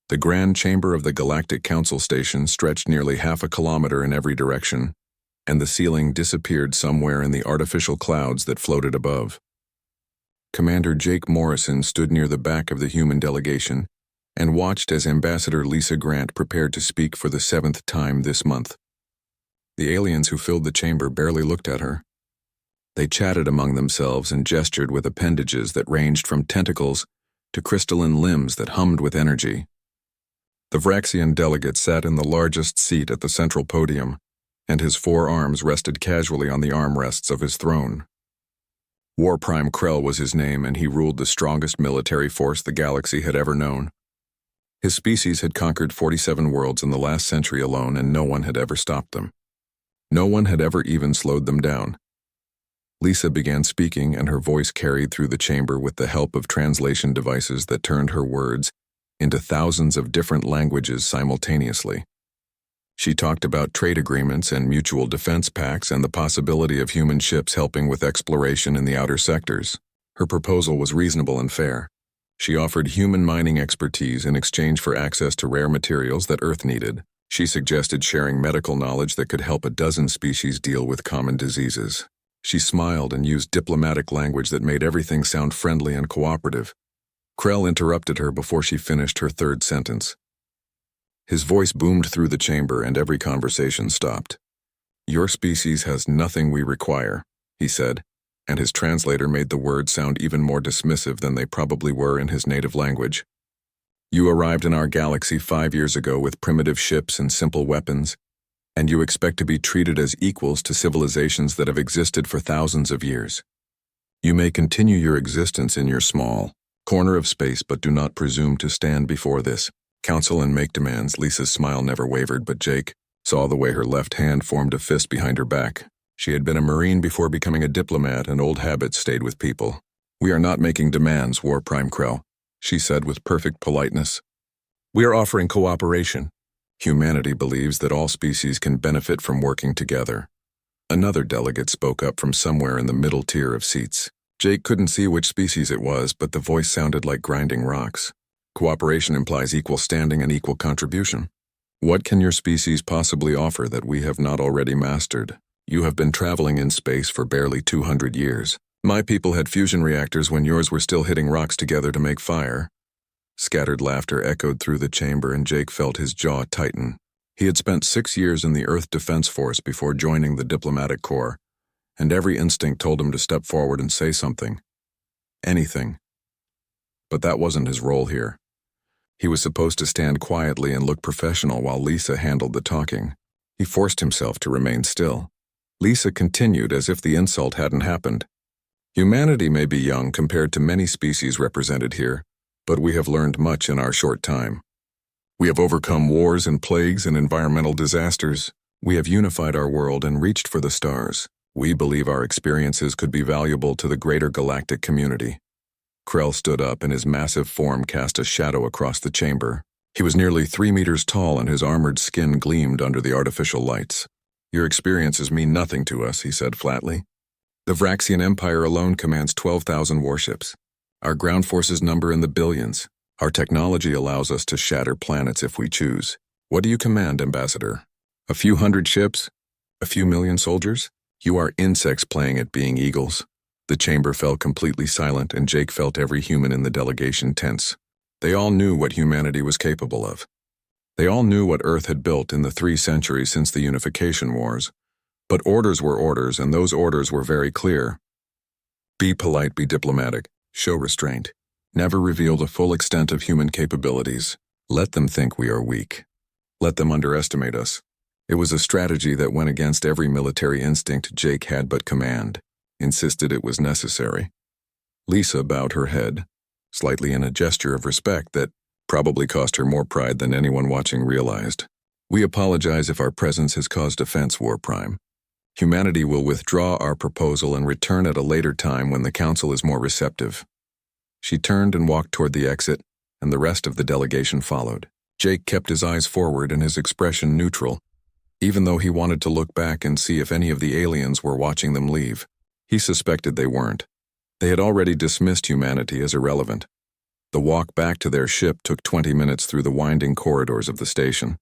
The grand chamber of the Galactic Council Station stretched nearly half a kilometer in every direction, and the ceiling disappeared somewhere in the artificial clouds that floated above. Commander Jake Morrison stood near the back of the human delegation and watched as Ambassador Lisa Grant prepared to speak for the 7th time this month. The aliens who filled the chamber barely looked at her. They chatted among themselves and gestured with appendages that ranged from tentacles to crystalline limbs that hummed with energy. The Vraxian delegate sat in the largest seat at the central podium, and his 4 arms rested casually on the armrests of his throne. War Prime Krell was his name, and he ruled the strongest military force the galaxy had ever known. His species had conquered 47 worlds in the last century alone, and no one had ever stopped them. No one had ever even slowed them down. Lisa began speaking, and her voice carried through the chamber with the help of translation devices that turned her words into thousands of different languages simultaneously. She talked about trade agreements and mutual defense pacts and the possibility of human ships helping with exploration in the outer sectors. Her proposal was reasonable and fair. She offered human mining expertise in exchange for access to rare materials that Earth needed. She suggested sharing medical knowledge that could help a dozen species deal with common diseases. She smiled and used diplomatic language that made everything sound friendly and cooperative. Krell interrupted her before she finished her 3rd sentence. His voice boomed through the chamber, and every conversation stopped. "Your species has nothing we require," he said, and his translator made the words sound even more dismissive than they probably were in his native language. "You arrived in our galaxy 5 years ago with primitive ships and simple weapons, and you expect to be treated as equals to civilizations that have existed for thousands of years. You may continue your existence in your small corner of space, but do not presume to stand before this council and make demands." Lisa's smile never wavered, but Jake saw the way her left hand formed a fist behind her back. She had been a Marine before becoming a diplomat, and old habits stayed with people. "We are not making demands, War Prime Krell," she said with perfect politeness. "We are offering cooperation. Humanity believes that all species can benefit from working together." Another delegate spoke up from somewhere in the middle tier of seats. Jake couldn't see which species it was, but the voice sounded like grinding rocks. "Cooperation implies equal standing and equal contribution. What can your species possibly offer that we have not already mastered? You have been traveling in space for barely 200 years. My people had fusion reactors when yours were still hitting rocks together to make fire." Scattered laughter echoed through the chamber, and Jake felt his jaw tighten. He had spent 6 years in the Earth Defense Force before joining the diplomatic corps, and every instinct told him to step forward and say something. Anything. But that wasn't his role here. He was supposed to stand quietly and look professional while Lisa handled the talking. He forced himself to remain still. Lisa continued as if the insult hadn't happened. "Humanity may be young compared to many species represented here, but we have learned much in our short time. We have overcome wars and plagues and environmental disasters. We have unified our world and reached for the stars. We believe our experiences could be valuable to the greater galactic community." Krell stood up, and his massive form cast a shadow across the chamber. He was nearly 3 meters tall, and his armored skin gleamed under the artificial lights. "Your experiences mean nothing to us," he said flatly. "The Vraxian Empire alone commands 12,000 warships. Our ground forces number in the billions. Our technology allows us to shatter planets if we choose. What do you command, Ambassador? A few hundred ships? A few million soldiers? You are insects playing at being eagles." The chamber fell completely silent, and Jake felt every human in the delegation tense. They all knew what humanity was capable of. They all knew what Earth had built in the 3 centuries since the Unification Wars. But orders were orders, and those orders were very clear. Be polite, be diplomatic, show restraint. Never reveal the full extent of human capabilities. Let them think we are weak. Let them underestimate us. It was a strategy that went against every military instinct Jake had but command. Insisted it was necessary. Lisa bowed her head, slightly in a gesture of respect that probably cost her more pride than anyone watching realized. "We apologize if our presence has caused offense, War Prime. Humanity will withdraw our proposal and return at a later time when the Council is more receptive." She turned and walked toward the exit, and the rest of the delegation followed. Jake kept his eyes forward and his expression neutral, even though he wanted to look back and see if any of the aliens were watching them leave. He suspected they weren't. They had already dismissed humanity as irrelevant. The walk back to their ship took 20 minutes through the winding corridors of the station.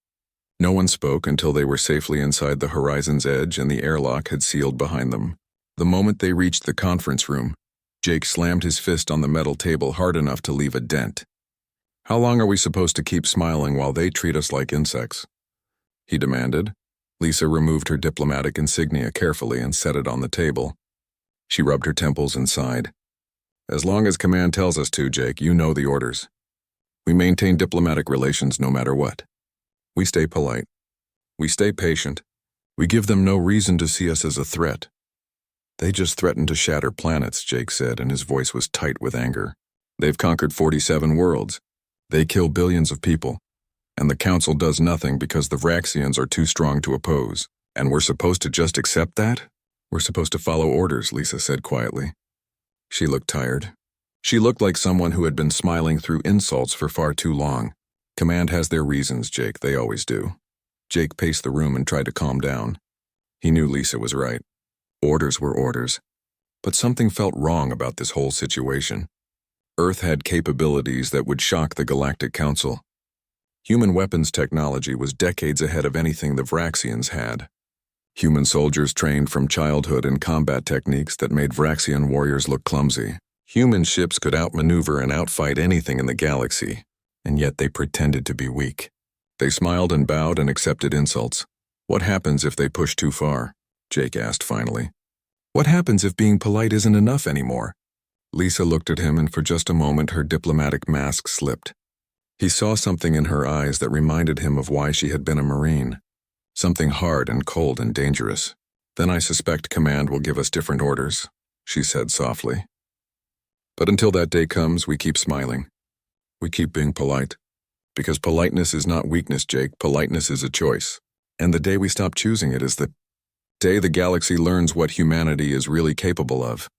No one spoke until they were safely inside the horizon's edge and the airlock had sealed behind them. The moment they reached the conference room, Jake slammed his fist on the metal table hard enough to leave a dent. "How long are we supposed to keep smiling while they treat us like insects?" he demanded. Lisa removed her diplomatic insignia carefully and set it on the table. She rubbed her temples and sighed. "As long as command tells us to, Jake, you know the orders. We maintain diplomatic relations no matter what. We stay polite. We stay patient. We give them no reason to see us as a threat." "They just threatened to shatter planets," Jake said, and his voice was tight with anger. "They've conquered 47 worlds. They kill billions of people. And the Council does nothing because the Vraxians are too strong to oppose. And we're supposed to just accept that? We're supposed to follow orders," Lisa said quietly. She looked tired. She looked like someone who had been smiling through insults for far too long. "Command has their reasons, Jake. They always do." Jake paced the room and tried to calm down. He knew Lisa was right. Orders were orders. But something felt wrong about this whole situation. Earth had capabilities that would shock the Galactic Council. Human weapons technology was decades ahead of anything the Vraxians had. Human soldiers trained from childhood in combat techniques that made Vraxian warriors look clumsy. Human ships could outmaneuver and outfight anything in the galaxy, and yet they pretended to be weak. They smiled and bowed and accepted insults. "What happens if they push too far?" Jake asked finally. "What happens if being polite isn't enough anymore?" Lisa looked at him, and for just a moment her diplomatic mask slipped. He saw something in her eyes that reminded him of why she had been a Marine. Something hard and cold and dangerous. "Then I suspect command will give us different orders," she said softly. "But until that day comes, we keep smiling. We keep being polite. Because politeness is not weakness, Jake. Politeness is a choice. And the day we stop choosing it is the day the galaxy learns what humanity is really capable of."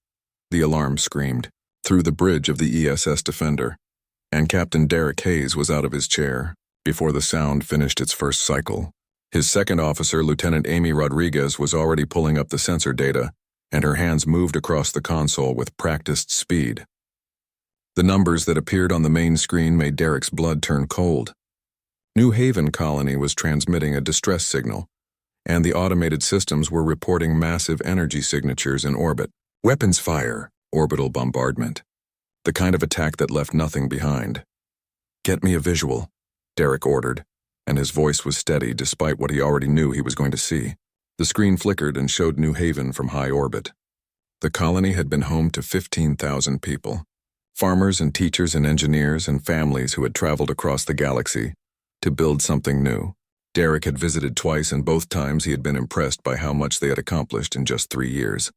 The alarm screamed through the bridge of the ESS Defender, and Captain Derek Hayes was out of his chair before the sound finished its first cycle. His second officer, Lieutenant Amy Rodriguez, was already pulling up the sensor data, and her hands moved across the console with practiced speed. The numbers that appeared on the main screen made Derek's blood turn cold. New Haven Colony was transmitting a distress signal, and the automated systems were reporting massive energy signatures in orbit. Weapons fire, orbital bombardment. The kind of attack that left nothing behind. "Get me a visual," Derek ordered, and his voice was steady despite what he already knew he was going to see. The screen flickered and showed New Haven from high orbit. The colony had been home to 15,000 people. Farmers and teachers and engineers and families who had traveled across the galaxy to build something new. Derek had visited twice, and both times he had been impressed by how much they had accomplished in just 3 years.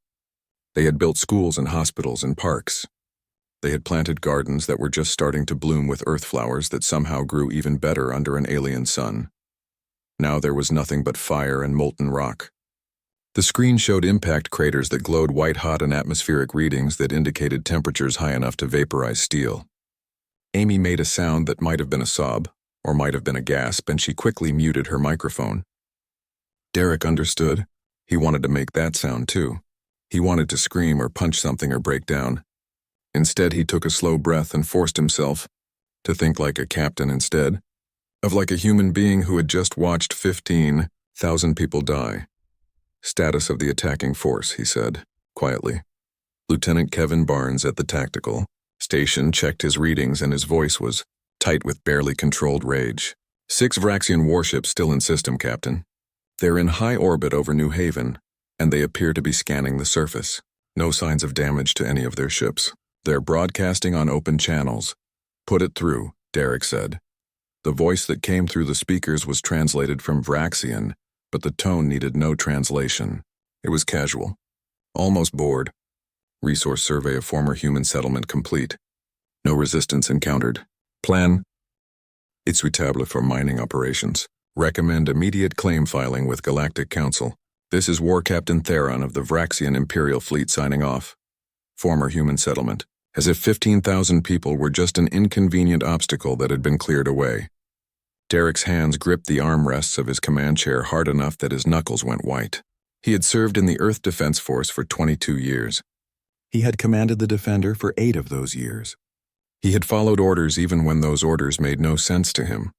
They had built schools and hospitals and parks. They had planted gardens that were just starting to bloom with earth flowers that somehow grew even better under an alien sun. Now there was nothing but fire and molten rock. The screen showed impact craters that glowed white-hot and atmospheric readings that indicated temperatures high enough to vaporize steel. Amy made a sound that might have been a sob, or might have been a gasp, and she quickly muted her microphone. Derek understood. He wanted to make that sound too. He wanted to scream or punch something or break down. Instead, he took a slow breath and forced himself to think like a captain instead of like a human being who had just watched 15,000 people die. "Status of the attacking force," he said, quietly. Lieutenant Kevin Barnes at the tactical station checked his readings, and his voice was tight with barely controlled rage. 6 Vraxian warships still in system, Captain. They're in high orbit over New Haven, and they appear to be scanning the surface. No signs of damage to any of their ships. They're broadcasting on open channels. "Put it through," Derek said. The voice that came through the speakers was translated from Vraxian, but the tone needed no translation. It was casual, almost bored. "Resource survey of former human settlement complete. No resistance encountered. Plan suitable for mining operations. Recommend immediate claim filing with Galactic Council. This is War Captain Theron of the Vraxian Imperial Fleet signing off. Former human settlement. As if 15,000 people were just an inconvenient obstacle that had been cleared away." Derek's hands gripped the armrests of his command chair hard enough that his knuckles went white. He had served in the Earth Defense Force for 22 years. He had commanded the Defender for 8 of those years. He had followed orders even when those orders made no sense to him.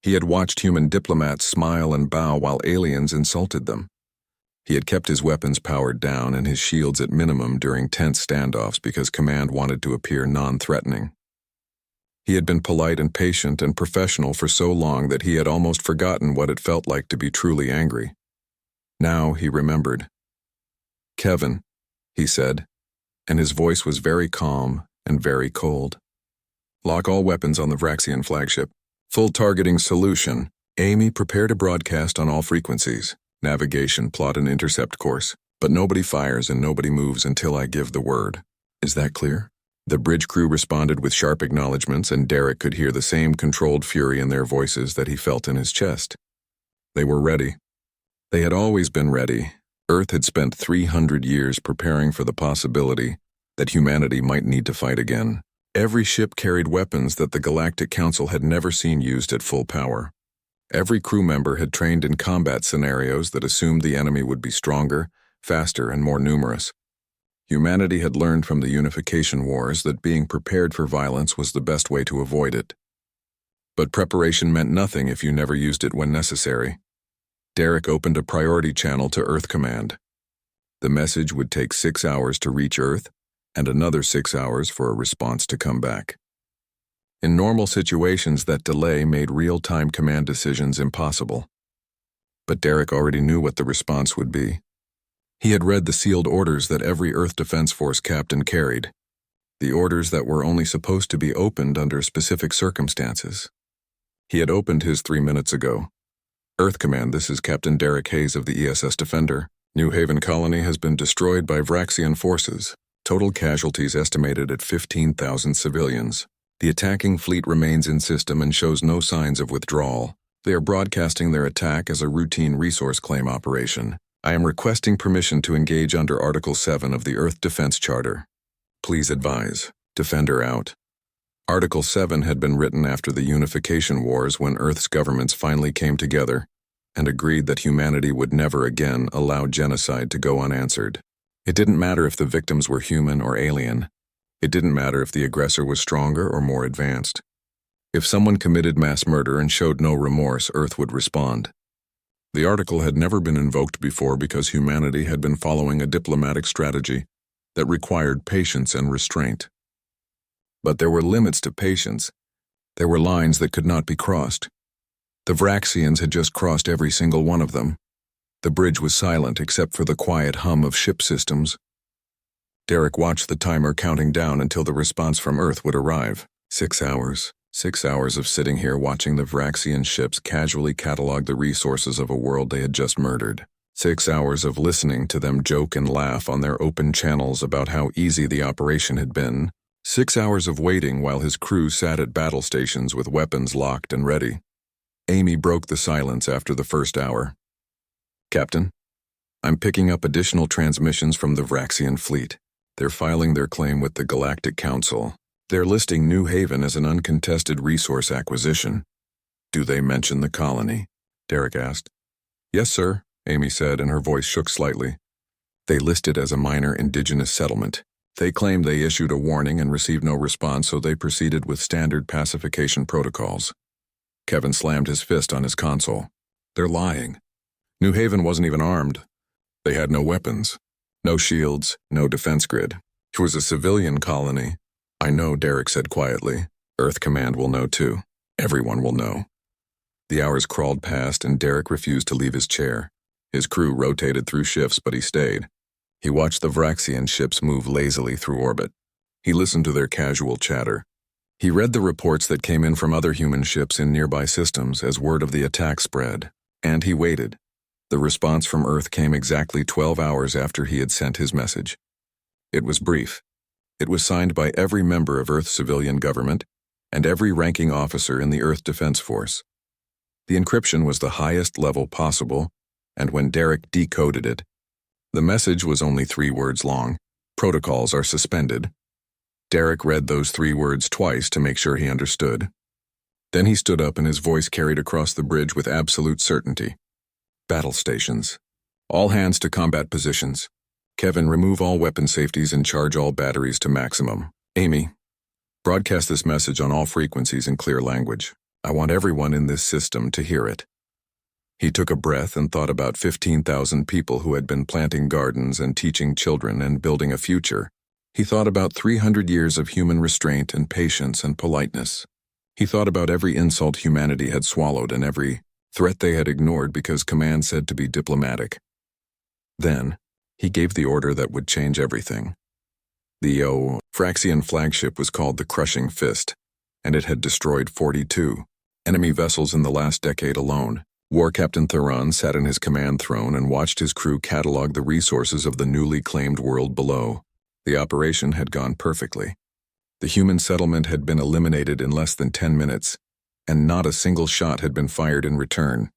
He had watched human diplomats smile and bow while aliens insulted them. He had kept his weapons powered down and his shields at minimum during tense standoffs because command wanted to appear non-threatening. He had been polite and patient and professional for so long that he had almost forgotten what it felt like to be truly angry. Now he remembered. "Kevin," he said, and his voice was very calm and very cold. "Lock all weapons on the Vraxian flagship. Full targeting solution. Amy, prepare to broadcast on all frequencies. Navigation, plot an intercept course. But nobody fires and nobody moves until I give the word. Is that clear?" The bridge crew responded with sharp acknowledgments, and Derek could hear the same controlled fury in their voices that he felt in his chest. They were ready. They had always been ready. Earth had spent 300 years preparing for the possibility that humanity might need to fight again. Every ship carried weapons that the Galactic Council had never seen used at full power. Every crew member had trained in combat scenarios that assumed the enemy would be stronger, faster, and more numerous. Humanity had learned from the Unification Wars that being prepared for violence was the best way to avoid it. But preparation meant nothing if you never used it when necessary. Derek opened a priority channel to Earth Command. The message would take 6 hours to reach Earth, and another 6 hours for a response to come back. In normal situations, that delay made real-time command decisions impossible. But Derek already knew what the response would be. He had read the sealed orders that every Earth Defense Force captain carried, the orders that were only supposed to be opened under specific circumstances. He had opened his 3 minutes ago. "Earth Command, this is Captain Derek Hayes of the ESS Defender. New Haven Colony has been destroyed by Vraxian forces. Total casualties estimated at 15,000 civilians. The attacking fleet remains in system and shows no signs of withdrawal. They are broadcasting their attack as a routine resource claim operation. I am requesting permission to engage under Article 7 of the Earth Defense Charter. Please advise. Defender out." Article 7 had been written after the Unification Wars, when Earth's governments finally came together and agreed that humanity would never again allow genocide to go unanswered. It didn't matter if the victims were human or alien. It didn't matter if the aggressor was stronger or more advanced. If someone committed mass murder and showed no remorse, Earth would respond. The article had never been invoked before because humanity had been following a diplomatic strategy that required patience and restraint. But there were limits to patience. There were lines that could not be crossed. The Vraxians had just crossed every single one of them. The bridge was silent except for the quiet hum of ship systems. Derek watched the timer counting down until the response from Earth would arrive. 6 hours. 6 hours of sitting here watching the Vraxian ships casually catalog the resources of a world they had just murdered. 6 hours of listening to them joke and laugh on their open channels about how easy the operation had been. 6 hours of waiting while his crew sat at battle stations with weapons locked and ready. Amy broke the silence after the first hour. "Captain, I'm picking up additional transmissions from the Vraxian fleet. They're filing their claim with the Galactic Council. They're listing New Haven as an uncontested resource acquisition." "Do they mention the colony?" Derek asked. "Yes, sir," Amy said, and her voice shook slightly. "They list it as a minor indigenous settlement. They claim they issued a warning and received no response, so they proceeded with standard pacification protocols." Kevin slammed his fist on his console. "They're lying. New Haven wasn't even armed. They had no weapons, no shields, no defense grid. It was a civilian colony." "I know," Derek said quietly. "Earth Command will know too. Everyone will know." The hours crawled past and Derek refused to leave his chair. His crew rotated through shifts, but he stayed. He watched the Vraxian ships move lazily through orbit. He listened to their casual chatter. He read the reports that came in from other human ships in nearby systems as word of the attack spread. And he waited. The response from Earth came exactly 12 hours after he had sent his message. It was brief. It was signed by every member of Earth's civilian government and every ranking officer in the Earth Defense Force. The encryption was the highest level possible, and when Derek decoded it, the message was only 3 words long. "Protocols are suspended." Derek read those 3 words twice to make sure he understood. Then he stood up and his voice carried across the bridge with absolute certainty. "Battle stations. All hands to combat positions. Kevin, remove all weapon safeties and charge all batteries to maximum. Amy, Broadcast this message on all frequencies in clear language. I want everyone in this system to hear it." He took a breath and thought about 15,000 people who had been planting gardens and teaching children and building a future. He thought about 300 years of human restraint and patience and politeness. He thought about every insult humanity had swallowed and every threat they had ignored because command said to be diplomatic. Then, he gave the order that would change everything. The Fraxian flagship was called the Crushing Fist, and it had destroyed 42 enemy vessels in the last decade alone. War Captain Theron sat in his command throne and watched his crew catalog the resources of the newly claimed world below. The operation had gone perfectly. The human settlement had been eliminated in less than 10 minutes, and not a single shot had been fired in return.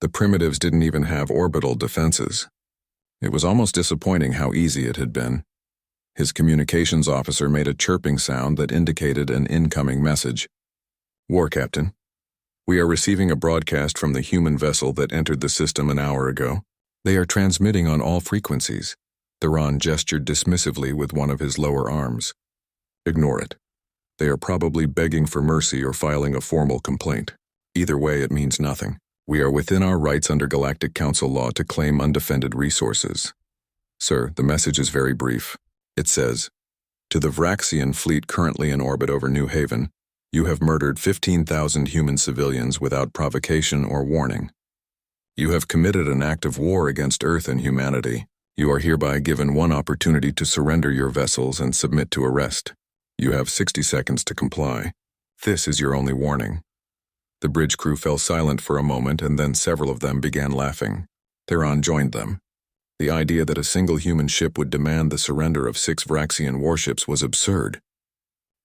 The primitives didn't even have orbital defenses. It was almost disappointing how easy it had been. His communications officer made a chirping sound that indicated an incoming message. "War Captain, we are receiving a broadcast from the human vessel that entered the system an hour ago. They are transmitting on all frequencies." Theron gestured dismissively with one of his lower arms. "Ignore it. They are probably begging for mercy or filing a formal complaint. Either way, it means nothing. We are within our rights under Galactic Council law to claim undefended resources. Sir, the message is very brief. It says, to the Vraxian fleet currently in orbit over New Haven, you have murdered 15,000 human civilians without provocation or warning. You have committed an act of war against Earth and humanity. You are hereby given one opportunity to surrender your vessels and submit to arrest. You have 60 seconds to comply. This is your only warning." The bridge crew fell silent for a moment, and then several of them began laughing. Theron joined them. The idea that a single human ship would demand the surrender of 6 Vraxian warships was absurd.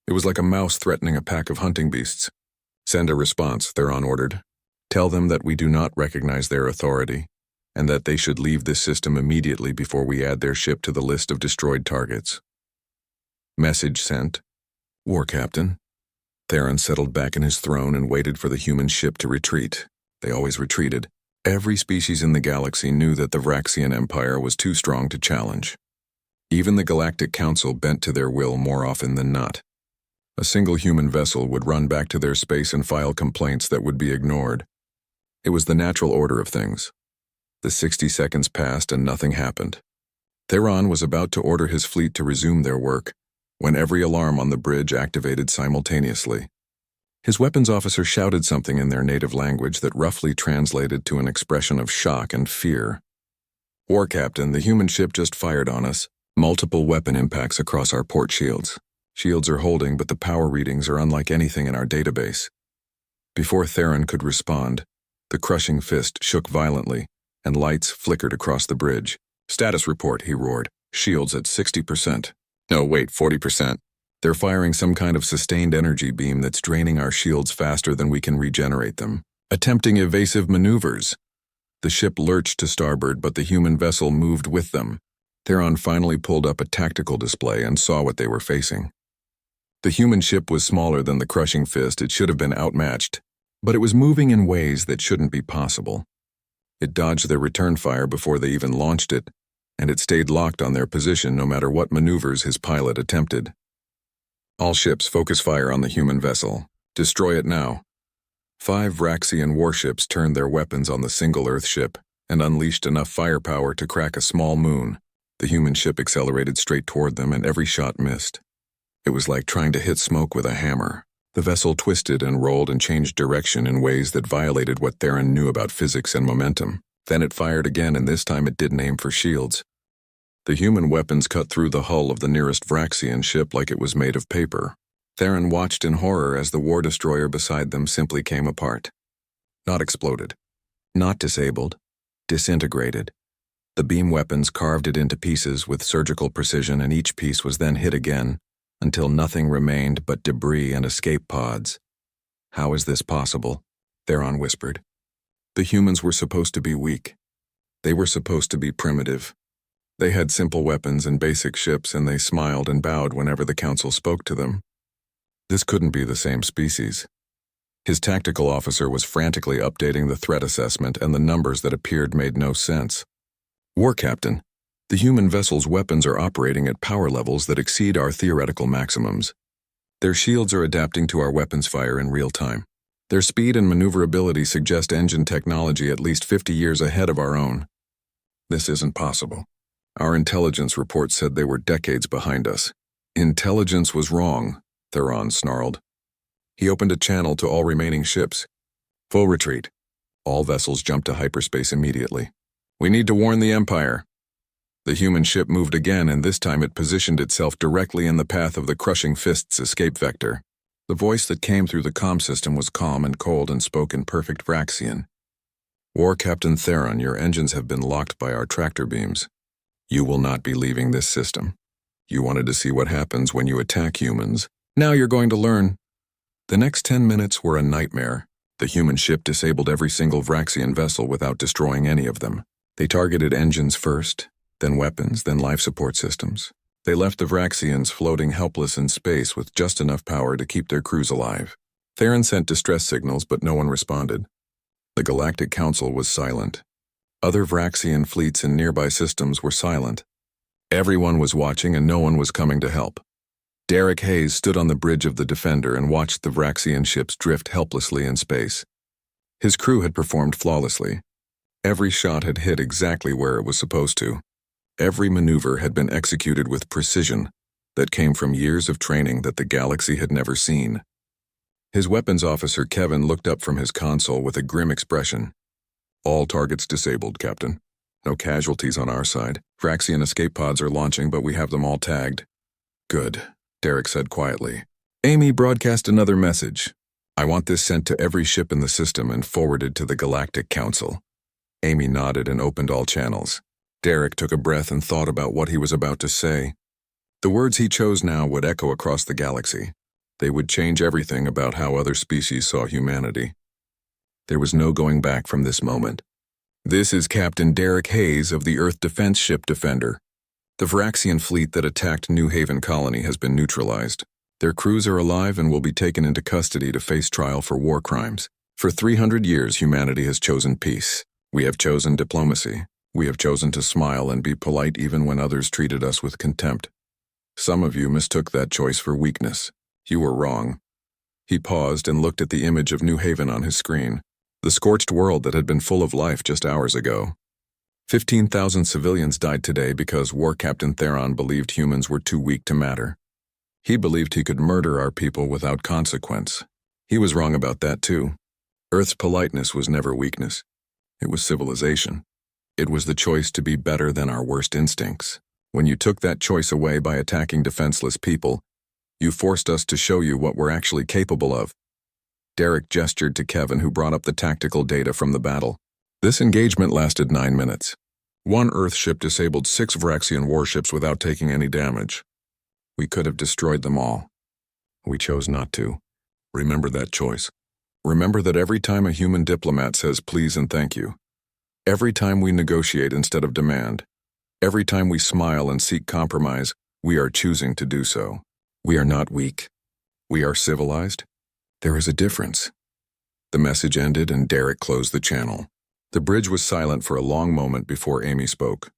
It was like a mouse threatening a pack of hunting beasts. "Send a response," Theron ordered. "Tell them that we do not recognize their authority, and that they should leave this system immediately before we add their ship to the list of destroyed targets." Message sent. "War Captain." Theron settled back in his throne and waited for the human ship to retreat. They always retreated. Every species in the galaxy knew that the Vraxian Empire was too strong to challenge. Even the Galactic Council bent to their will more often than not. A single human vessel would run back to their space and file complaints that would be ignored. It was the natural order of things. The 60 seconds passed and nothing happened. Theron was about to order his fleet to resume their work when every alarm on the bridge activated simultaneously. His weapons officer shouted something in their native language that roughly translated to an expression of shock and fear. "War Captain, the human ship just fired on us. Multiple weapon impacts across our port shields. Shields are holding, but the power readings are unlike anything in our database." Before Theron could respond, the crushing fist shook violently, and lights flickered across the bridge. "Status report," he roared. "Shields at 60%. No, wait, 40%. They're firing some kind of sustained energy beam that's draining our shields faster than we can regenerate them. Attempting evasive maneuvers." The ship lurched to starboard, but the human vessel moved with them. Theron finally pulled up a tactical display and saw what they were facing. The human ship was smaller than the crushing fist. It should have been outmatched, but it was moving in ways that shouldn't be possible. It dodged their return fire before they even launched it, and it stayed locked on their position no matter what maneuvers his pilot attempted. "All ships focus fire on the human vessel. Destroy it now." 5 Vraxian warships turned their weapons on the single Earth ship and unleashed enough firepower to crack a small moon. The human ship accelerated straight toward them, and every shot missed. It was like trying to hit smoke with a hammer. The vessel twisted and rolled and changed direction in ways that violated what Theron knew about physics and momentum. Then it fired again, and this time it didn't aim for shields. The human weapons cut through the hull of the nearest Vraxian ship like it was made of paper. Theron watched in horror as the war destroyer beside them simply came apart. Not exploded. Not disabled. Disintegrated. The beam weapons carved it into pieces with surgical precision, and each piece was then hit again, until nothing remained but debris and escape pods. "How is this possible?" Theron whispered. The humans were supposed to be weak. They were supposed to be primitive. They had simple weapons and basic ships, and they smiled and bowed whenever the council spoke to them. This couldn't be the same species. His tactical officer was frantically updating the threat assessment, and the numbers that appeared made no sense. "War Captain, the human vessel's weapons are operating at power levels that exceed our theoretical maximums. Their shields are adapting to our weapons fire in real time. Their speed and maneuverability suggest engine technology at least 50 years ahead of our own. This isn't possible. Our intelligence report said they were decades behind us. Intelligence was wrong, Theron snarled. He opened a channel to all remaining ships. Full retreat. All vessels jumped to hyperspace immediately. We need to warn the Empire. The human ship moved again, and this time it positioned itself directly in the path of the Crushing Fist's escape vector. The voice that came through the comm system was calm and cold and spoke in perfect Vraxian. War Captain Theron, your engines have been locked by our tractor beams. You will not be leaving this system. You wanted to see what happens when you attack humans. Now you're going to learn. The next 10 minutes were a nightmare. The human ship disabled every single Vraxian vessel without destroying any of them. They targeted engines first, then weapons, then life support systems. They left the Vraxians floating helpless in space with just enough power to keep their crews alive. Theron sent distress signals, but no one responded. The Galactic Council was silent. Other Vraxian fleets in nearby systems were silent. Everyone was watching and no one was coming to help. Derek Hayes stood on the bridge of the Defender and watched the Vraxian ships drift helplessly in space. His crew had performed flawlessly. Every shot had hit exactly where it was supposed to. Every maneuver had been executed with precision that came from years of training that the galaxy had never seen. His weapons officer Kevin looked up from his console with a grim expression. All targets disabled, Captain. No casualties on our side. Vraxian escape pods are launching, but we have them all tagged. Good, Derek said quietly. Amy broadcast another message. I want this sent to every ship in the system and forwarded to the Galactic Council. Amy nodded and opened all channels. Derek took a breath and thought about what he was about to say. The words he chose now would echo across the galaxy. They would change everything about how other species saw humanity. There was no going back from this moment. This is Captain Derek Hayes of the Earth Defense Ship Defender. The Vraxian fleet that attacked New Haven Colony has been neutralized. Their crews are alive and will be taken into custody to face trial for war crimes. For 300 years, humanity has chosen peace. We have chosen diplomacy. We have chosen to smile and be polite even when others treated us with contempt. Some of you mistook that choice for weakness. You were wrong. He paused and looked at the image of New Haven on his screen, the scorched world that had been full of life just hours ago. 15,000 civilians died today because War Captain Theron believed humans were too weak to matter. He believed he could murder our people without consequence. He was wrong about that too. Earth's politeness was never weakness. It was civilization. It was the choice to be better than our worst instincts. When you took that choice away by attacking defenseless people, you forced us to show you what we're actually capable of. Derek gestured to Kevin, who brought up the tactical data from the battle. This engagement lasted 9 minutes. One Earth ship disabled 6 Vraxian warships without taking any damage. We could have destroyed them all. We chose not to. Remember that choice. Remember that every time a human diplomat says please and thank you, every time we negotiate instead of demand, every time we smile and seek compromise, we are choosing to do so. We are not weak. We are civilized. There is a difference. The message ended and Derek closed the channel. The bridge was silent for a long moment before Amy spoke.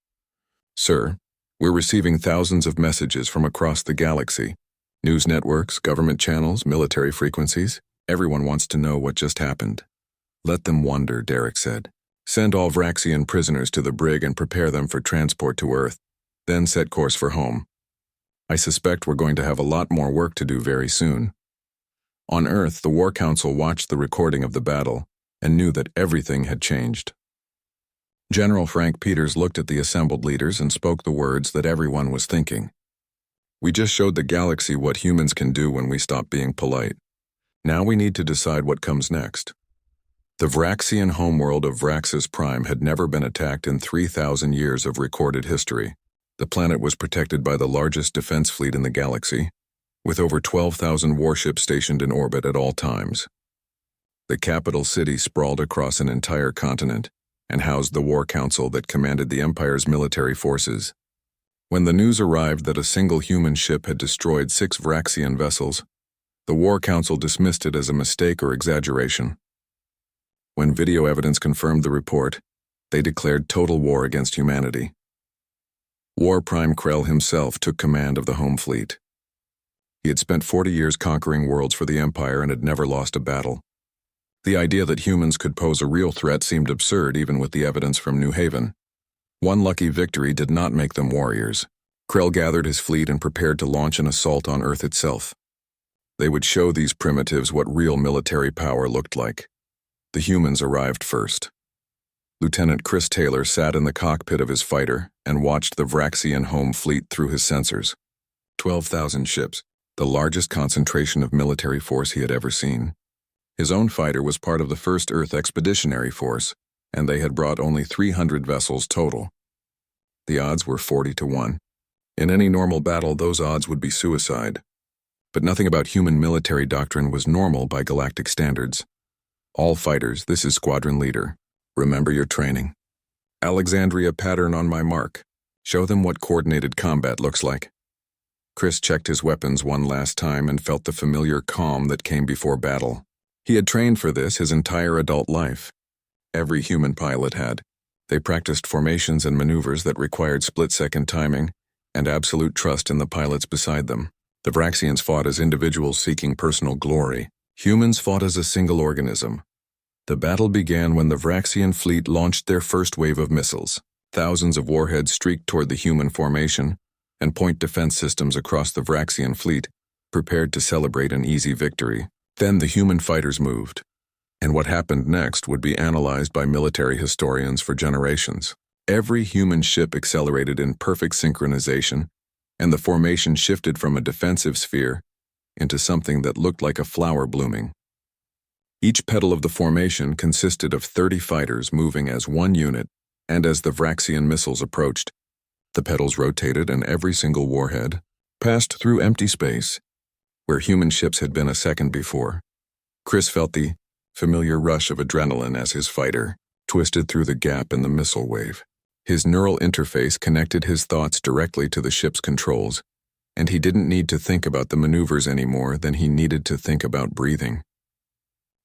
Sir, we're receiving thousands of messages from across the galaxy. News networks, government channels, military frequencies. Everyone wants to know what just happened. Let them wonder, Derek said. Send all Vraxian prisoners to the brig and prepare them for transport to Earth. Then set course for home. I suspect we're going to have a lot more work to do very soon. On Earth, the War Council watched the recording of the battle and knew that everything had changed. General Frank Peters looked at the assembled leaders and spoke the words that everyone was thinking. We just showed the galaxy what humans can do when we stop being polite. Now we need to decide what comes next. The Vraxian homeworld of Vraxis Prime had never been attacked in 3,000 years of recorded history. The planet was protected by the largest defense fleet in the galaxy, with over 12,000 warships stationed in orbit at all times. The capital city sprawled across an entire continent and housed the War Council that commanded the Empire's military forces. When the news arrived that a single human ship had destroyed 6 Vraxian vessels, the War Council dismissed it as a mistake or exaggeration. When video evidence confirmed the report, they declared total war against humanity. War Prime Krell himself took command of the home fleet. He had spent 40 years conquering worlds for the Empire and had never lost a battle. The idea that humans could pose a real threat seemed absurd even with the evidence from New Haven. One lucky victory did not make them warriors. Krell gathered his fleet and prepared to launch an assault on Earth itself. They would show these primitives what real military power looked like. The humans arrived first. Lieutenant Chris Taylor sat in the cockpit of his fighter and watched the Vraxian home fleet through his sensors. 12,000 ships, the largest concentration of military force he had ever seen. His own fighter was part of the first Earth Expeditionary Force, and they had brought only 300 vessels total. The odds were 40-1. In any normal battle, those odds would be suicide. But nothing about human military doctrine was normal by galactic standards. All fighters, this is squadron leader. Remember your training. Alexandria pattern on my mark. Show them what coordinated combat looks like. Chris checked his weapons one last time and felt the familiar calm that came before battle. He had trained for this his entire adult life. Every human pilot had. They practiced formations and maneuvers that required split-second timing and absolute trust in the pilots beside them. The Vraxians fought as individuals seeking personal glory. Humans fought as a single organism. The battle began when the Vraxian fleet launched their first wave of missiles. Thousands of warheads streaked toward the human formation, and point defense systems across the Vraxian fleet prepared to celebrate an easy victory. Then the human fighters moved, and what happened next would be analyzed by military historians for generations. Every human ship accelerated in perfect synchronization, and the formation shifted from a defensive sphere into something that looked like a flower blooming. Each petal of the formation consisted of 30 fighters moving as one unit, and as the Vraxian missiles approached, the petals rotated and every single warhead passed through empty space, where human ships had been a second before. Chris felt the familiar rush of adrenaline as his fighter twisted through the gap in the missile wave. His neural interface connected his thoughts directly to the ship's controls, and he didn't need to think about the maneuvers any more than he needed to think about breathing.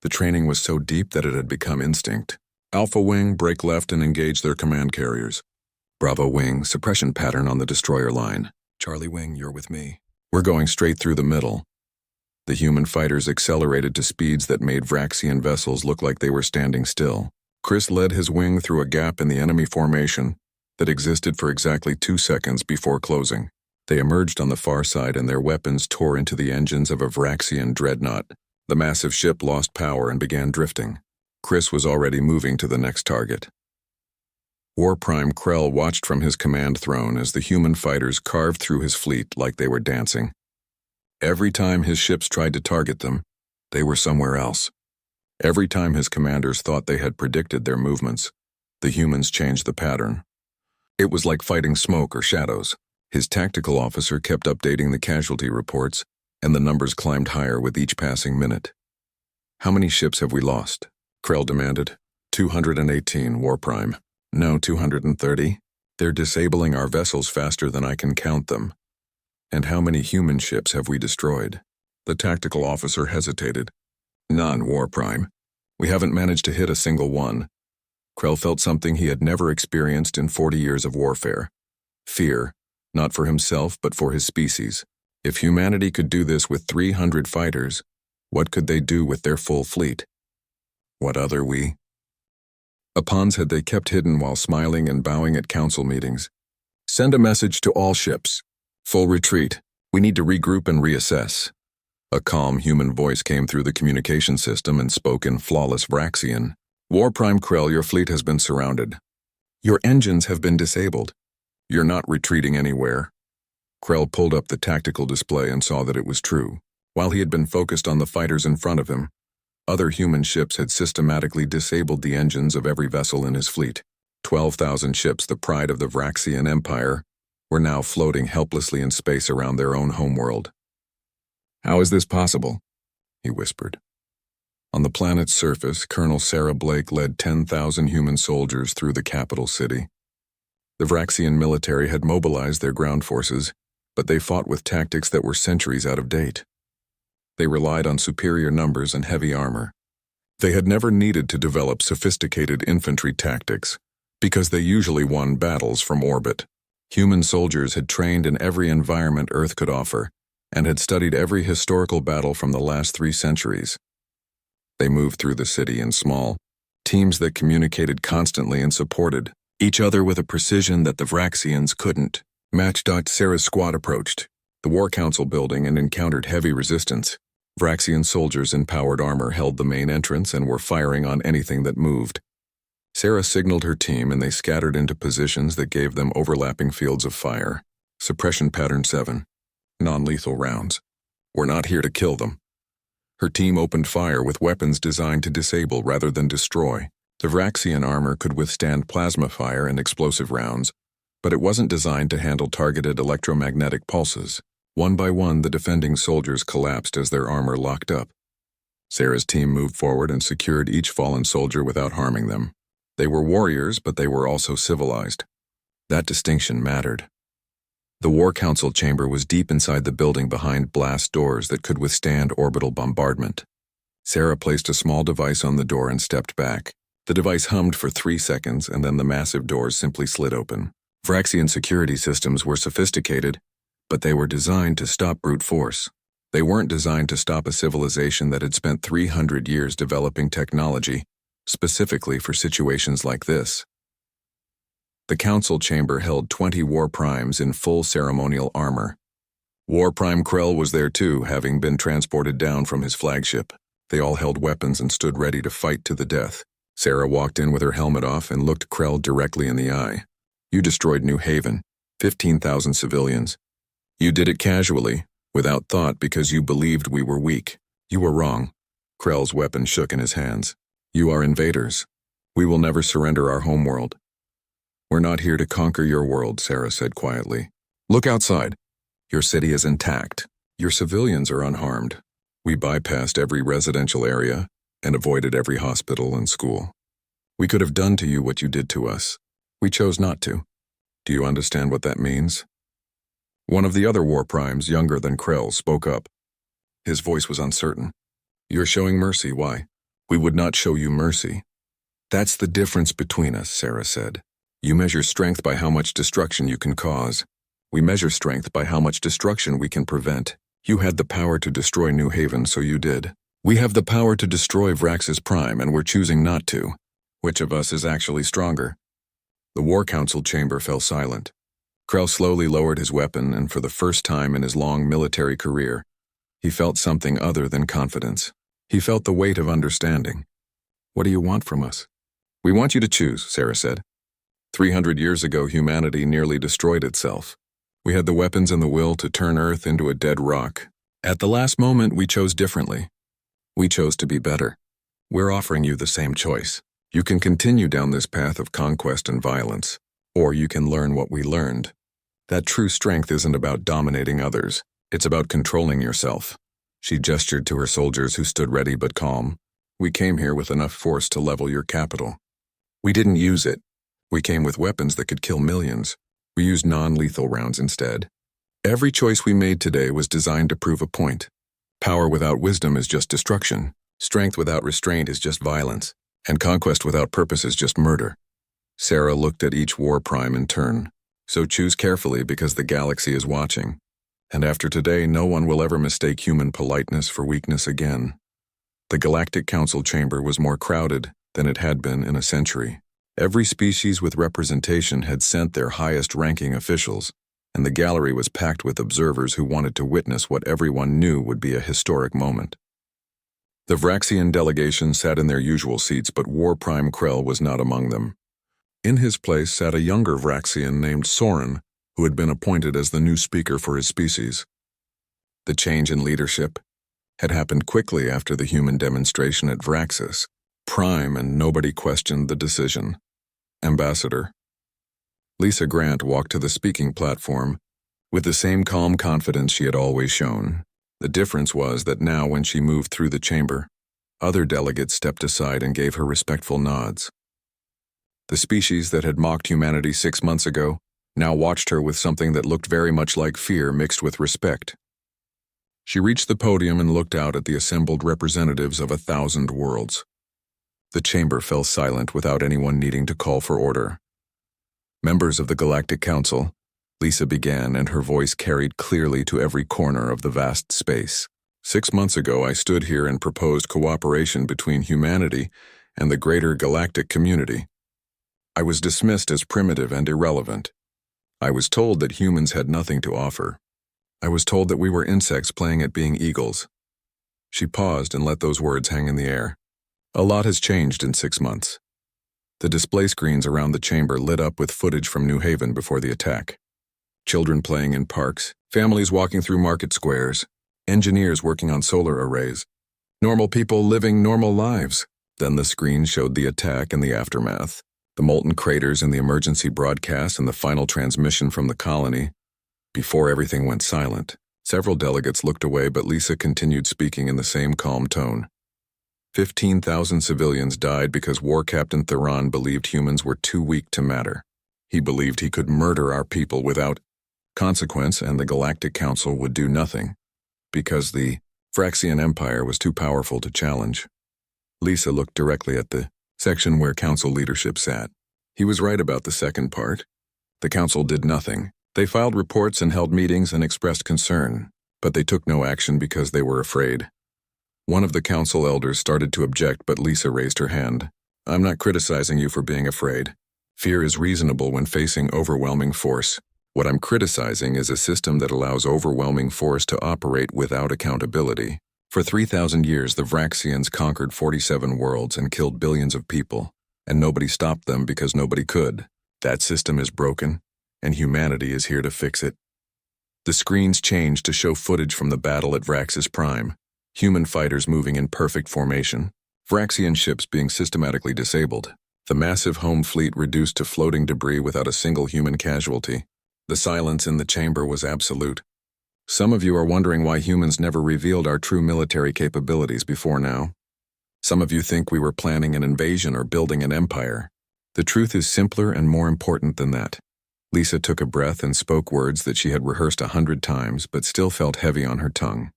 The training was so deep that it had become instinct. Alpha Wing, break left and engage their command carriers. Bravo Wing, suppression pattern on the destroyer line. Charlie Wing, you're with me. We're going straight through the middle. The human fighters accelerated to speeds that made Vraxian vessels look like they were standing still. Chris led his wing through a gap in the enemy formation that existed for exactly 2 seconds before closing. They emerged on the far side and their weapons tore into the engines of a Vraxian dreadnought. The massive ship lost power and began drifting. Chris was already moving to the next target. War Prime Krell watched from his command throne as the human fighters carved through his fleet like they were dancing. Every time his ships tried to target them, they were somewhere else. Every time his commanders thought they had predicted their movements, the humans changed the pattern. It was like fighting smoke or shadows. His tactical officer kept updating the casualty reports, and the numbers climbed higher with each passing minute. How many ships have we lost? Krell demanded. 218, War Prime. No, 230. They're disabling our vessels faster than I can count them. And how many human ships have we destroyed? The tactical officer hesitated. None, War Prime. We haven't managed to hit a single one. Krell felt something he had never experienced in 40 years of warfare. Fear, not for himself but for his species. If humanity could do this with 300 fighters, what could they do with their full fleet? What other we? Upons had they kept hidden while smiling and bowing at council meetings. Send a message to all ships. Full retreat. We need to regroup and reassess. A calm human voice came through the communication system and spoke in flawless Vraxian. War Prime Krell, your fleet has been surrounded. Your engines have been disabled. You're not retreating anywhere. Krell pulled up the tactical display and saw that it was true. While he had been focused on the fighters in front of him, other human ships had systematically disabled the engines of every vessel in his fleet. 12,000 ships, the pride of the Vraxian Empire, were now floating helplessly in space around their own homeworld. How is this possible? He whispered. On the planet's surface, Colonel Sarah Blake led 10,000 human soldiers through the capital city. The Vraxian military had mobilized their ground forces, but they fought with tactics that were centuries out of date. They relied on superior numbers and heavy armor. They had never needed to develop sophisticated infantry tactics, because they usually won battles from orbit. Human soldiers had trained in every environment Earth could offer, and had studied every historical battle from the last 3 centuries. They moved through the city in small teams that communicated constantly and supported each other with a precision that the Vraxians couldn't match. Sarah's squad approached the War Council building and encountered heavy resistance. Vraxian soldiers in powered armor held the main entrance and were firing on anything that moved. Sarah signaled her team and they scattered into positions that gave them overlapping fields of fire. Suppression Pattern 7. Non-lethal rounds. We're not here to kill them. Her team opened fire with weapons designed to disable rather than destroy. The Vraxian armor could withstand plasma fire and explosive rounds, but it wasn't designed to handle targeted electromagnetic pulses. One by one, the defending soldiers collapsed as their armor locked up. Sarah's team moved forward and secured each fallen soldier without harming them. They were warriors, but they were also civilized. That distinction mattered. The War Council chamber was deep inside the building behind blast doors that could withstand orbital bombardment. Sarah placed a small device on the door and stepped back. The device hummed for 3 seconds and then the massive doors simply slid open. Vraxian security systems were sophisticated, but they were designed to stop brute force. They weren't designed to stop a civilization that had spent 300 years developing technology, specifically for situations like this. The council chamber held 20 war primes in full ceremonial armor. War Prime Krell was there too, having been transported down from his flagship. They all held weapons and stood ready to fight to the death. Sarah walked in with her helmet off and looked Krell directly in the eye. You destroyed New Haven, 15,000 civilians. You did it casually, without thought, because you believed we were weak. You were wrong. Krell's weapon shook in his hands. You are invaders. We will never surrender our homeworld. We're not here to conquer your world, Sarah said quietly. Look outside. Your city is intact. Your civilians are unharmed. We bypassed every residential area and avoided every hospital and school. We could have done to you what you did to us. We chose not to. Do you understand what that means? One of the other war primes, younger than Krell, spoke up. His voice was uncertain. You're showing mercy, why? We would not show you mercy. That's the difference between us, Sarah said. You measure strength by how much destruction you can cause. We measure strength by how much destruction we can prevent. You had the power to destroy New Haven, so you did. We have the power to destroy Vraxis Prime, and we're choosing not to. Which of us is actually stronger? The War Council chamber fell silent. Krell slowly lowered his weapon, and for the first time in his long military career, he felt something other than confidence. He felt the weight of understanding. What do you want from us? We want you to choose, Sarah said. 300 years ago, humanity nearly destroyed itself. We had the weapons and the will to turn Earth into a dead rock. At the last moment, we chose differently. We chose to be better. We're offering you the same choice. You can continue down this path of conquest and violence, or you can learn what we learned. That true strength isn't about dominating others. It's about controlling yourself. She gestured to her soldiers who stood ready but calm. We came here with enough force to level your capital. We didn't use it. We came with weapons that could kill millions. We used non-lethal rounds instead. Every choice we made today was designed to prove a point. Power without wisdom is just destruction. Strength without restraint is just violence. And conquest without purpose is just murder. Sarah looked at each war prime in turn. So choose carefully because the galaxy is watching. And after today, no one will ever mistake human politeness for weakness again. The Galactic Council chamber was more crowded than it had been in a century. Every species with representation had sent their highest-ranking officials, and the gallery was packed with observers who wanted to witness what everyone knew would be a historic moment. The Vraxian delegation sat in their usual seats, but War Prime Krell was not among them. In his place sat a younger Vraxian named Soren, who had been appointed as the new speaker for his species. The change in leadership had happened quickly after the human demonstration at Vraxis Prime, and nobody questioned the decision. Ambassador. Lisa Grant walked to the speaking platform with the same calm confidence she had always shown. The difference was that now when she moved through the chamber, other delegates stepped aside and gave her respectful nods. The species that had mocked humanity 6 months ago now watched her with something that looked very much like fear mixed with respect. She reached the podium and looked out at the assembled representatives of 1,000 worlds. The chamber fell silent without anyone needing to call for order. Members of the Galactic Council, Lisa began, and her voice carried clearly to every corner of the vast space. 6 months ago, I stood here and proposed cooperation between humanity and the greater galactic community. I was dismissed as primitive and irrelevant. I was told that humans had nothing to offer. I was told that we were insects playing at being eagles. She paused and let those words hang in the air. A lot has changed in 6 months. The display screens around the chamber lit up with footage from New Haven before the attack. Children playing in parks, families walking through market squares, engineers working on solar arrays, normal people living normal lives. Then the screen showed the attack and the aftermath, the molten craters and the emergency broadcast and the final transmission from the colony. Before everything went silent, several delegates looked away, but Lisa continued speaking in the same calm tone. 15,000 civilians died because War Captain Theron believed humans were too weak to matter. He believed he could murder our people without consequence, and the Galactic Council would do nothing, because the Vraxian Empire was too powerful to challenge. Lisa looked directly at the section where Council leadership sat. He was right about the second part. The Council did nothing. They filed reports and held meetings and expressed concern, but they took no action because they were afraid. One of the Council elders started to object, but Lisa raised her hand. I'm not criticizing you for being afraid. Fear is reasonable when facing overwhelming force. What I'm criticizing is a system that allows overwhelming force to operate without accountability. For 3,000 years, the Vraxians conquered 47 worlds and killed billions of people, and nobody stopped them because nobody could. That system is broken, and humanity is here to fix it. The screens changed to show footage from the battle at Vraxis Prime. Human fighters moving in perfect formation, Vraxian ships being systematically disabled, the massive home fleet reduced to floating debris without a single human casualty. The silence in the chamber was absolute. Some of you are wondering why humans never revealed our true military capabilities before now. Some of you think we were planning an invasion or building an empire. The truth is simpler and more important than that. Lisa took a breath and spoke words that she had rehearsed 100 times but still felt heavy on her tongue.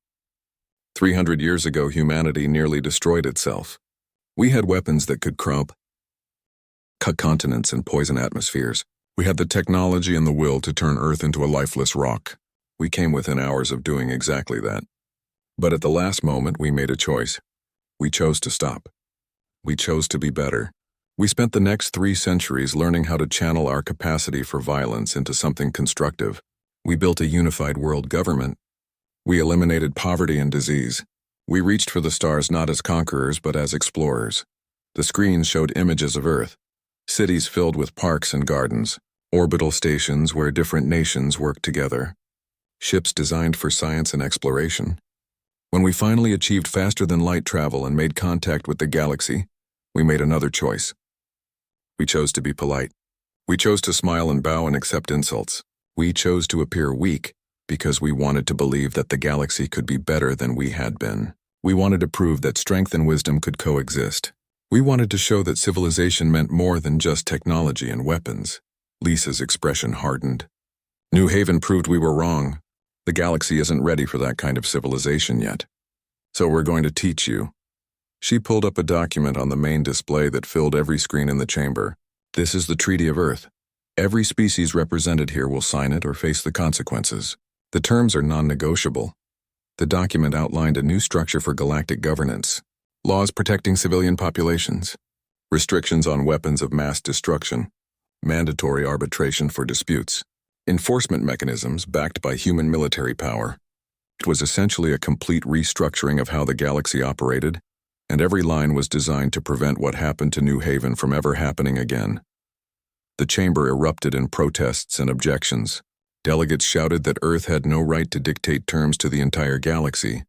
300 years ago, humanity nearly destroyed itself. We had weapons that could cut continents and poison atmospheres. We had the technology and the will to turn Earth into a lifeless rock. We came within hours of doing exactly that. But at the last moment, we made a choice. We chose to stop. We chose to be better. We spent the next 3 centuries learning how to channel our capacity for violence into something constructive. We built a unified world government. We eliminated poverty and disease. We reached for the stars not as conquerors but as explorers. The screens showed images of Earth, cities filled with parks and gardens, orbital stations where different nations worked together, ships designed for science and exploration. When we finally achieved faster-than-light travel and made contact with the galaxy, we made another choice. We chose to be polite. We chose to smile and bow and accept insults. We chose to appear weak because we wanted to believe that the galaxy could be better than we had been. We wanted to prove that strength and wisdom could coexist. We wanted to show that civilization meant more than just technology and weapons. Lisa's expression hardened. New Haven proved we were wrong. The galaxy isn't ready for that kind of civilization yet. So we're going to teach you. She pulled up a document on the main display that filled every screen in the chamber. This is the Treaty of Earth. Every species represented here will sign it or face the consequences. The terms are non-negotiable. The document outlined a new structure for galactic governance, laws protecting civilian populations, restrictions on weapons of mass destruction, mandatory arbitration for disputes, enforcement mechanisms backed by human military power. It was essentially a complete restructuring of how the galaxy operated, and every line was designed to prevent what happened to New Haven from ever happening again. The chamber erupted in protests and objections. Delegates shouted that Earth had no right to dictate terms to the entire galaxy.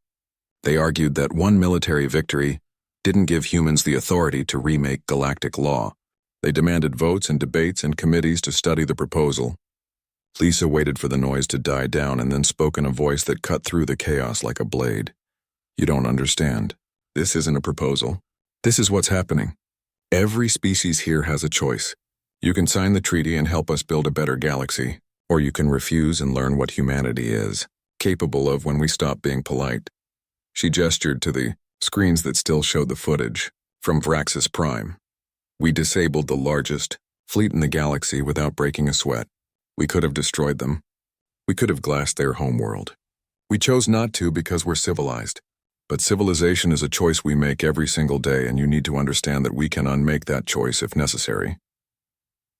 They argued that one military victory didn't give humans the authority to remake galactic law. They demanded votes and debates and committees to study the proposal. Lisa waited for the noise to die down and then spoke in a voice that cut through the chaos like a blade. You don't understand. This isn't a proposal. This is what's happening. Every species here has a choice. You can sign the treaty and help us build a better galaxy, or you can refuse and learn what humanity is capable of when we stop being polite. She gestured to the screens that still showed the footage from Vraxis Prime. We disabled the largest fleet in the galaxy without breaking a sweat. We could have destroyed them. We could have glassed their homeworld. We chose not to because we're civilized. But civilization is a choice we make every single day, and you need to understand that we can unmake that choice if necessary.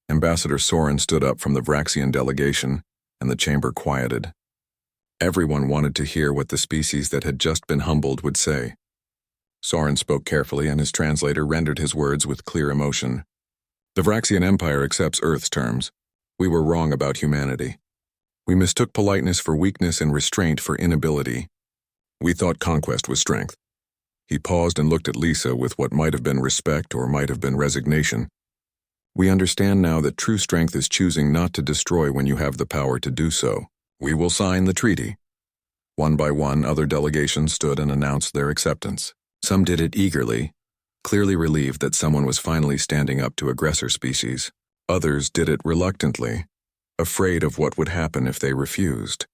Ambassador Soren stood up from the Vraxian delegation, and the chamber quieted. Everyone wanted to hear what the species that had just been humbled would say. Soren spoke carefully, and his translator rendered his words with clear emotion. The Vraxian Empire accepts Earth's terms. We were wrong about humanity. We mistook politeness for weakness and restraint for inability. We thought conquest was strength. He paused and looked at Lisa with what might have been respect or might have been resignation. We understand now that true strength is choosing not to destroy when you have the power to do so. We will sign the treaty. One by one, other delegations stood and announced their acceptance. Some did it eagerly, clearly relieved that someone was finally standing up to aggressor species. Others did it reluctantly, afraid of what would happen if they refused.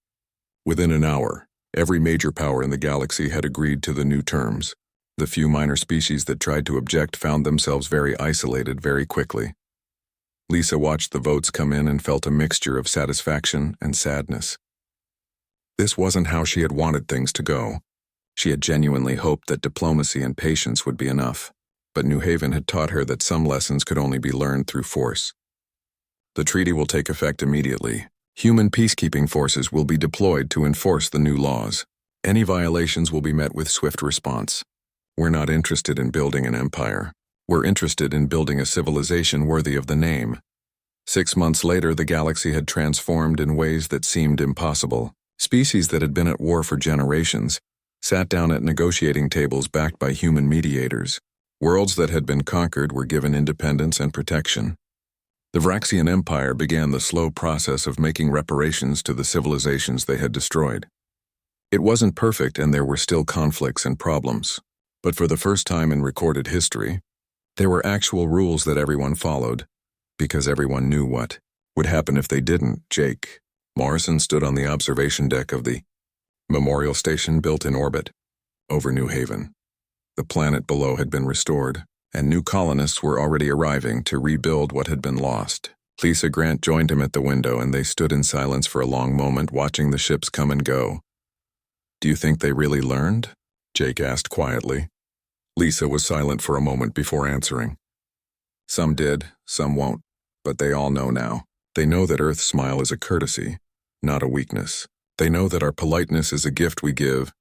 Within an hour, every major power in the galaxy had agreed to the new terms. The few minor species that tried to object found themselves very isolated very quickly. Lisa watched the votes come in and felt a mixture of satisfaction and sadness. This wasn't how she had wanted things to go. She had genuinely hoped that diplomacy and patience would be enough, but New Haven had taught her that some lessons could only be learned through force. The treaty will take effect immediately. Human peacekeeping forces will be deployed to enforce the new laws. Any violations will be met with swift response. We're not interested in building an empire. We're interested in building a civilization worthy of the name. 6 months later, the galaxy had transformed in ways that seemed impossible. Species that had been at war for generations sat down at negotiating tables backed by human mediators. Worlds that had been conquered were given independence and protection. The Vraxian Empire began the slow process of making reparations to the civilizations they had destroyed. It wasn't perfect, and there were still conflicts and problems. But for the first time in recorded history, there were actual rules that everyone followed, because everyone knew what would happen if they didn't. Jake Morrison stood on the observation deck of the memorial station built in orbit over New Haven. The planet below had been restored, and new colonists were already arriving to rebuild what had been lost. Lisa Grant joined him at the window, and they stood in silence for a long moment, watching the ships come and go. "Do you think they really learned?" Jake asked quietly. Lisa was silent for a moment before answering. "Some did, some won't, but they all know now. They know that Earth's smile is a courtesy, not a weakness. They know that our politeness is a gift we give,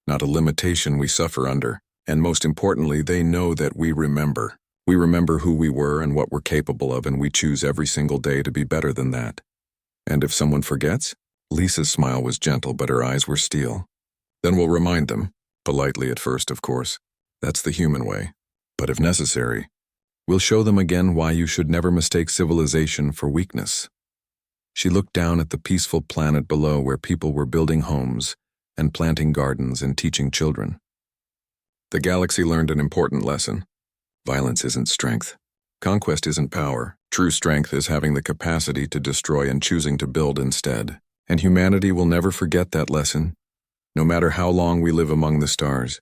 not a limitation we suffer under. And most importantly, they know that we remember. We remember who we were and what we're capable of, and we choose every single day to be better than that. And if someone forgets?" Lisa's smile was gentle, but her eyes were steel. "Then we'll remind them, politely at first, of course. That's the human way. But if necessary, we'll show them again why you should never mistake civilization for weakness." She looked down at the peaceful planet below, where people were building homes and planting gardens and teaching children. The galaxy learned an important lesson. Violence isn't strength. Conquest isn't power. True strength is having the capacity to destroy and choosing to build instead. And humanity will never forget that lesson, no matter how long we live among the stars.